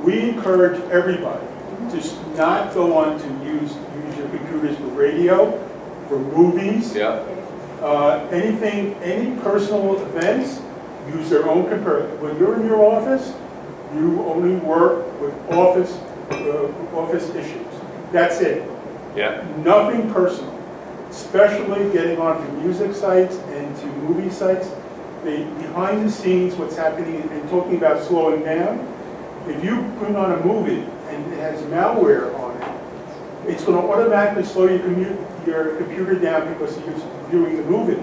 We encourage everybody to not go on to use your computers for radio, for movies, Yeah. any personal events, use their own computer. When you're in your office, you only work with office issues. That's it. Yeah. Nothing personal, especially getting onto music sites and to movie sites. Behind the scenes, what's happening, and talking about slowing down, if you bring on a movie and it has malware on it, it's going to automatically slow your computer down because you're viewing the movie.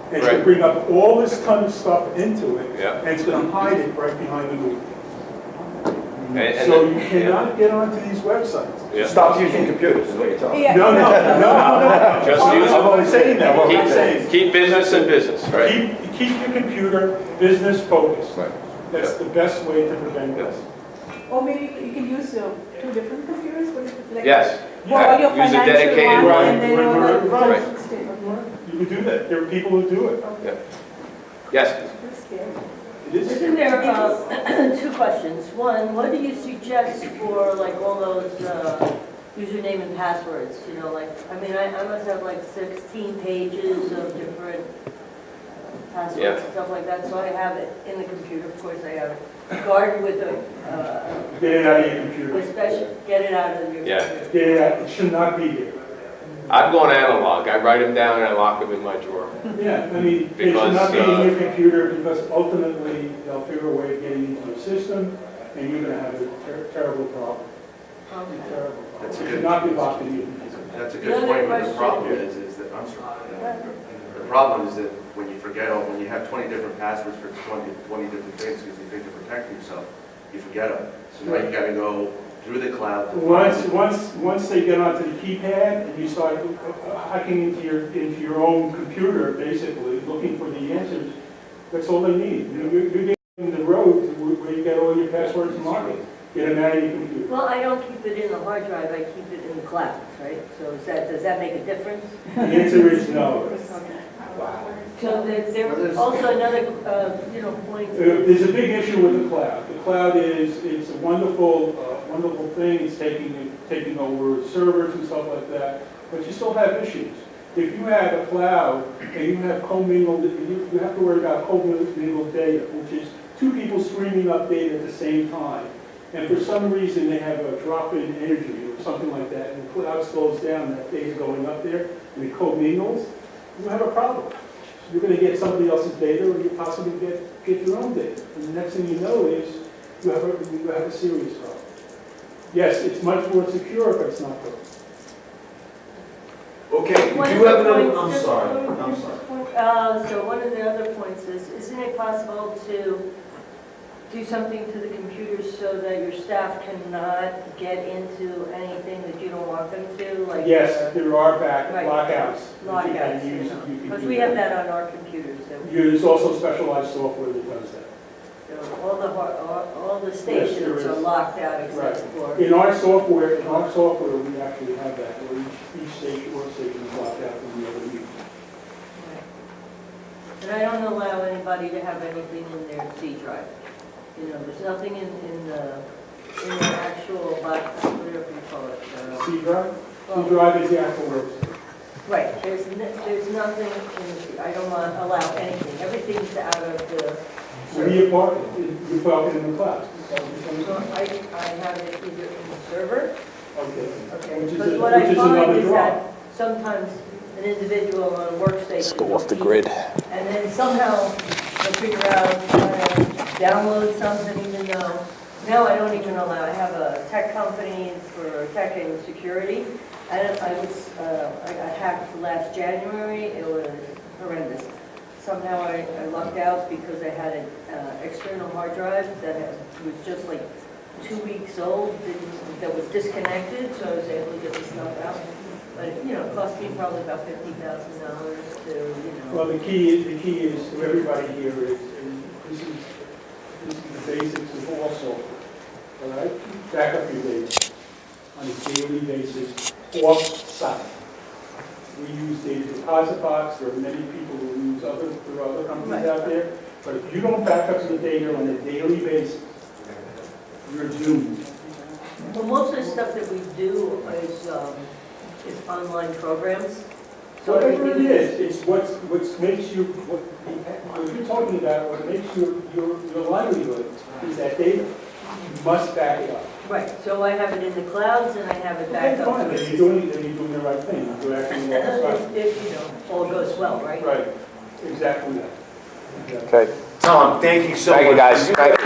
And it's going to bring up all this ton of stuff into it, Yeah. and it's going to hide it right behind the movie. And So you cannot get onto these websites. Yeah. Stop using computers, is what you're telling me. Yeah. No. Just use I'm only saying that. I'm only Keep, saying. keep business in business, right? Keep your computer business focused. Right. That's the best way to prevent this. Or maybe you can use two different computers, what is it, like? Yes. For all your Use a financial dedicated one, one. and then all the Right. financial statement. You can do that. There are people who do it. Yeah. Yes. That's scary. It is. Isn't there two questions? One, what do you suggest for like all those username and passwords? You know, like, I mean, I must have like 16 pages of different passwords Yeah. and stuff like that, so I have it in the computer. Of course, I have it guarded with a, Get it out of your computer. with special, get it out of your Yeah. computer. Get it out. It should not be there. I've gone analog. I write them down and I lock them in my drawer. Yeah, I mean, it should Because, not be in your computer because ultimately they'll figure a way of getting into your system and you're going to have a terrible problem. Okay. Terrible problem. That's a It good- should not be locked in your computer. That's a The good other point, but the question- problem is that, I'm sorry. The problem is that when you forget, when you have 20 different passwords for 20 different things because you think to protect yourself, you forget them. So now you gotta go through the cloud to find Once they get onto the keypad and you start hacking into your own computer, basically, looking for the answers, that's all they need. You're getting the road where you get all your passwords and login. Get them out of your computer. Well, I don't keep it in the hard drive, I keep it in the cloud, right? So does that make a difference? The answer is no. So there's also another, point. There's a big issue with the cloud. The cloud it's a wonderful thing. It's taking over servers and stuff like that, but you still have issues. If you have a cloud and you have commingled, you have to worry about commingled data, which is two people streaming up data at the same time. And for some reason, they have a drop in energy or something like that, and the cloud slows down that data going up there, and it commingles, you have a problem. You're going to get somebody else's data, or you possibly get your own data. And the next thing you know is you have a serious problem. Yes, it's much more secure, but it's not good. Okay, One we of do have the another, points- I'm just sorry, one- I'm just sorry. a point, So one of the other points is, isn't it possible to do something to the computers so that your staff cannot get into anything that you don't want them to, like? Yes, there are back Right. lockouts. that you can Lockouts, use. You can because do we have that on our computers, that we, There's also specialized software that does that. all the there stations is. are locked out Right. except for. In our software, we actually have that, where each station, workstation is locked out from the other meeting. And I don't allow anybody to have anything in their C drive. You know, there's nothing in the actual, whatever you call it. C drive? well, C drive is the actual workstation. Right, there's nothing in the, I don't want to allow anything. Everything's out of the Where do server. you park it? You park it in the cloud. Is that what you're So saying? I have it either in the server, Okay. okay, Which is because a- what I which is find another is draw. that sometimes an individual on a workstation. Go off the grid. And then somehow I figure out how to download something even though, now I don't even allow, I have a tech company for tech and security. I got hacked last January, it was horrendous. Somehow I lucked out because I had an external hard drive was just like 2 weeks old, that was disconnected, so I was able to get the stuff out. But, it cost me probably about $50,000 to, Well, the key is to everybody here is, and this is the basics of all software. All right? Back up your data on a daily basis, off-site. We use data deposit box. There are many people who use there are other companies out there. But if you don't back up the data on a daily basis, you're doomed. well, most of the stuff that we do is online programs. So Whatever it everything is, it's what makes you, what you're talking about, what makes your livelihood is that data. You must back it up. Right, so I have it in the clouds and I have it backed Okay, up. fine, then you're doing the right thing. You're acting off-site. If, all goes well, right? Right, exactly that. Okay. Tom, thank you so much. Thank you, guys. Thank you,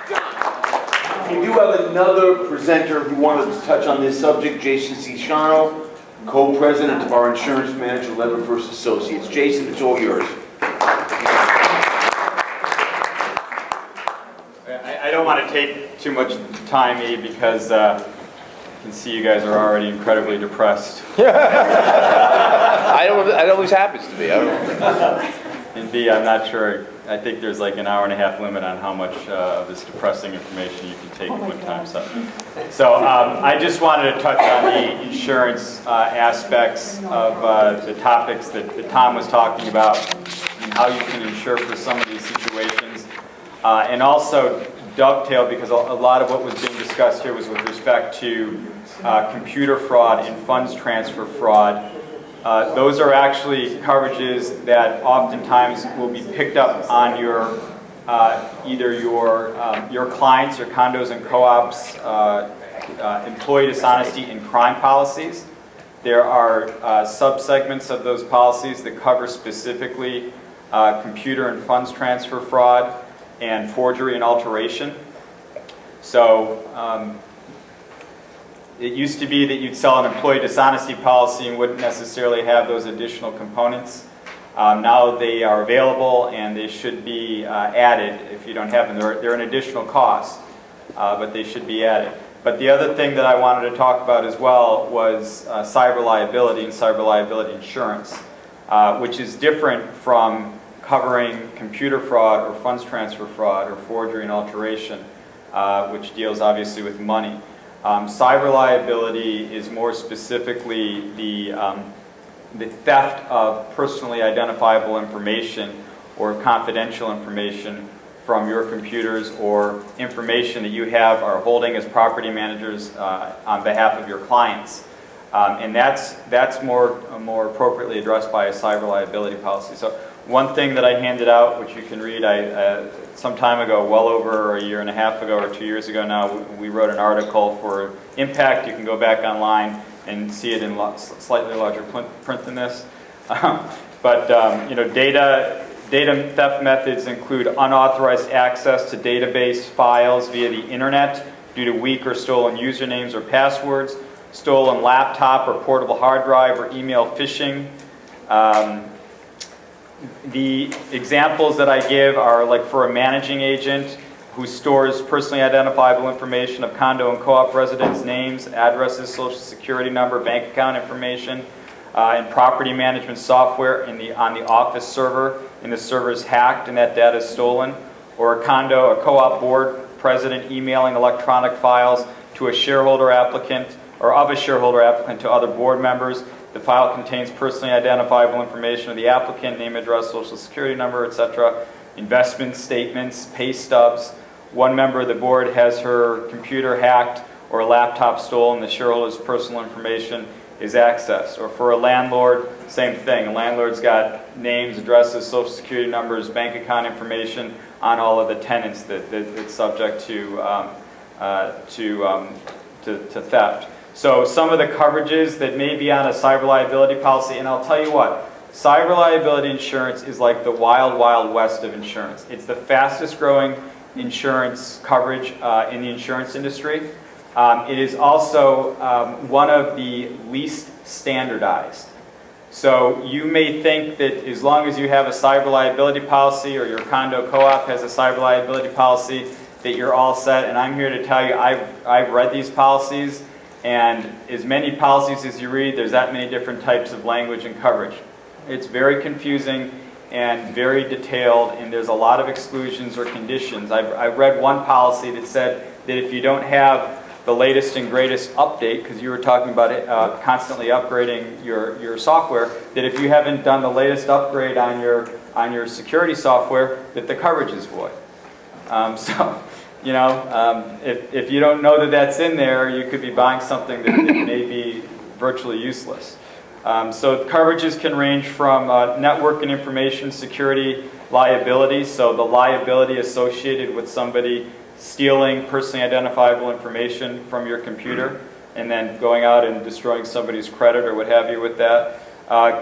John. We do have another presenter who wanted to touch on this subject, Jason Cicciano, co-president of our insurance manager, Levitt-Fuirst Associates. Jason, it's all yours. I don't want to take too much time, because I can see you guys are already incredibly depressed. It always happens to me. I don't know. And B, I'm not sure, I think there's like an hour-and-a-half limit on how much of this depressing information you can take at one time. So I just wanted to touch on the insurance aspects of the topics that Tom was talking about and how you can insure for some of these situations. And also dovetail, because a lot of what was being discussed here was with respect to computer fraud and funds transfer fraud. Those are actually coverages that oftentimes will be picked up on your either your clients or condos and co-ops employee dishonesty and crime policies. There are subsegments of those policies that cover specifically computer and funds transfer fraud and forgery and alteration. So it used to be that you'd sell an employee dishonesty policy and wouldn't necessarily have those additional components. Now they are available and they should be added if you don't have them. They're an additional cost, but they should be added. But the other thing that I wanted to talk about as well was cyber liability and cyber liability insurance, which is different from covering computer fraud or funds transfer fraud or forgery and alteration, which deals obviously with money. Cyber liability is more specifically the theft of personally identifiable information or confidential information from your computers or information that you have are holding as property managers on behalf of your clients. And that's more appropriately addressed by a cyber liability policy. So one thing that I handed out, which you can read, some time ago, well over a year and a half ago or 2 years ago now, we wrote an article for Impact. You can go back online and see it in slightly larger print than this. Data theft methods include unauthorized access to database files via the internet due to weak or stolen usernames or passwords, stolen laptop or portable hard drive or email phishing. The examples that I give are like for a managing agent who stores personally identifiable information of condo and co-op residents' names, addresses, social security number, bank account information, and property management software on the office server, and the server is hacked and that data is stolen. Or a co-op board president emailing electronic files to a shareholder applicant, or of a shareholder applicant to other board members. The file contains personally identifiable information of the applicant, name, address, social security number, etc. Investment statements, pay stubs. One member of the board has her computer hacked or a laptop stolen. The shareholder's personal information is accessed. Or for a landlord, same thing. A landlord's got names, addresses, social security numbers, bank account information on all of the tenants that's subject to theft. So some of the coverages that may be on a cyber liability policy, and I'll tell you what, cyber liability insurance is like the wild, wild west of insurance. It's the fastest growing insurance coverage in the insurance industry. It is also one of the least standardized. So you may think that as long as you have a cyber liability policy or your condo co-op has a cyber liability policy that you're all set, and I'm here to tell you I've read these policies, and as many policies as you read, there's that many different types of language and coverage. It's very confusing and very detailed, and there's a lot of exclusions or conditions. I've read one policy that said that if you don't have the latest and greatest update, because you were talking about it, constantly upgrading your software, that if you haven't done the latest upgrade on your security software, that the coverage is void. If you don't know that that's in there, you could be buying something that may be virtually useless. So coverages can range from network and information security liability, so the liability associated with somebody stealing personally identifiable information from your computer and then going out and destroying somebody's credit or what have you with that.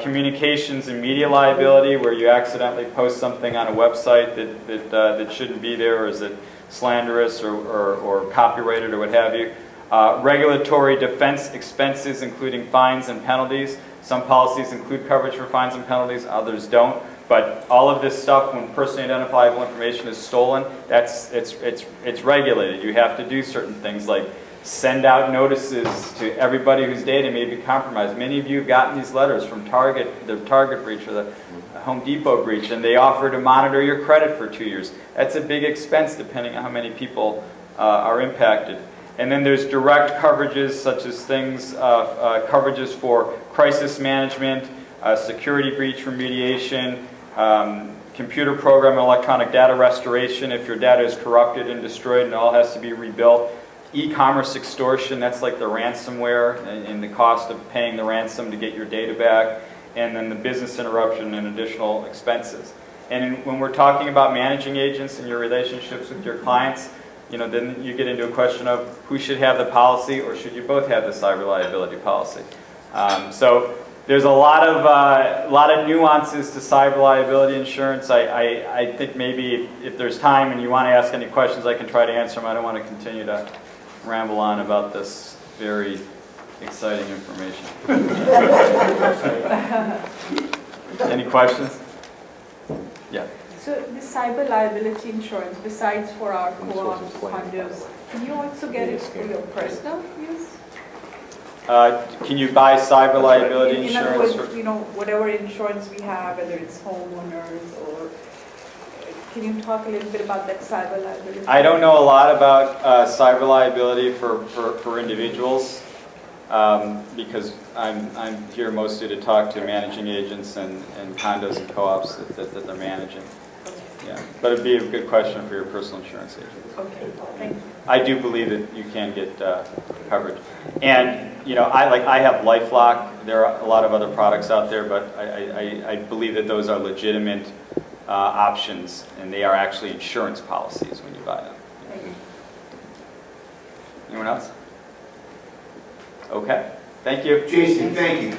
Communications and media liability, where you accidentally post something on a website that shouldn't be there, or is it slanderous or copyrighted or what have you. Regulatory defense expenses, including fines and penalties. Some policies include coverage for fines and penalties, others don't. But all of this stuff, when personally identifiable information is stolen, it's regulated. You have to do certain things like send out notices to everybody whose data may be compromised. Many of you have gotten these letters from Target, the Target breach or the Home Depot breach, and they offer to monitor your credit for 2 years. That's a big expense depending on how many people are impacted. And then there's direct coverages such as things, coverages for crisis management, security breach remediation, computer program and electronic data restoration if your data is corrupted and destroyed and it all has to be rebuilt. E-commerce extortion, that's like the ransomware and the cost of paying the ransom to get your data back. And then the business interruption and additional expenses. And when we're talking about managing agents and your relationships with your clients, then you get into a question of who should have the policy, or should you both have the cyber liability policy. So there's a lot of nuances to cyber liability insurance. I think maybe if there's time and you want to ask any questions, I can try to answer them. I don't want to continue to ramble on about this very exciting information. Any questions? Yeah. So the cyber liability insurance, besides for our co-ops, condos, can you also get it for your personal use? Can you buy cyber liability In other insurance? words, whatever insurance we have, whether it's homeowners or, can you talk a little bit about that cyber liability? I don't know a lot about cyber liability for individuals because I'm here mostly to talk to managing agents and condos and co-ops that they're managing. Yeah, but it'd be a good question for your personal insurance agent. Okay, thank you. I do believe that you can get coverage, and I have LifeLock. There are a lot of other products out there, but I believe that those are legitimate options, and they are actually insurance policies when you buy them. Thank you. Anyone else? Okay, thank you. Jason, thank you.